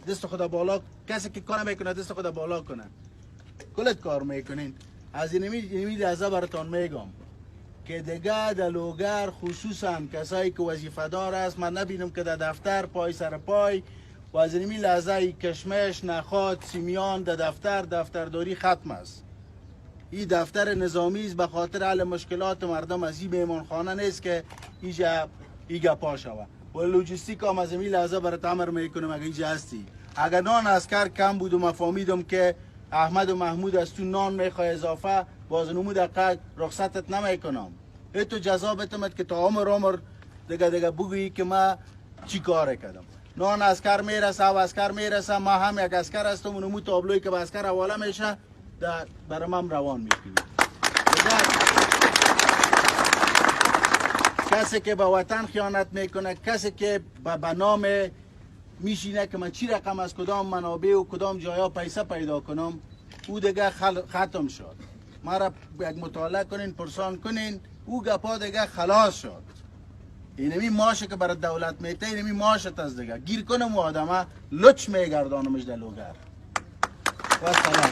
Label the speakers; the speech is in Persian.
Speaker 1: دست خدا بالا، کسی که کار میکنه دست خدا بالا کنه. کلت کار میکنین. از اینمی لحظه براتون میگم که دیگه در لوگر خصوصا کسایی که وظیفه دار است، من نبینم که در دفتر پای سر پای و از اینمی لحظه کشمش نخواد سیمیان در دفترداری ختم است. این دفتر نظامی است، به خاطر حل مشکلات مردم از این میمانخانه نیست که ایجا پا شوه. و لوجستیک هم از این لحظه برات امر میکنم اگه اینجا هستی. اگر نان اسکر کم بود و مفهمیدم که احمد و محمود از تو نان میخواه اضافه، باز نمود دقیق رخصتت نمیکنم. تو جزا بتمد که تا عمر دیگه بگویی که ما چی کار کردم. نان اسکر میرسه و اسکر میرسه، ما هم یک اسکر هستم و نمود تابلوی که به اسکر حواله میشه برام هم روان میکنیم. کسی که به وطن خیانت میکنه، کسی که به نام میشینه که من چی رقم از کدام منابع و کدام جایا پیسه پیدا کنم، او دیگه ختم شد. ما را یک مطالعه کنین، پرسان کنین، او گپا دیگه خلاص شد. اینمی ماشه که برای دولت میته، اینمی ماشت از دیگه گیر کنم و آدمه لچ میگردانمش در لوگر. و سلام.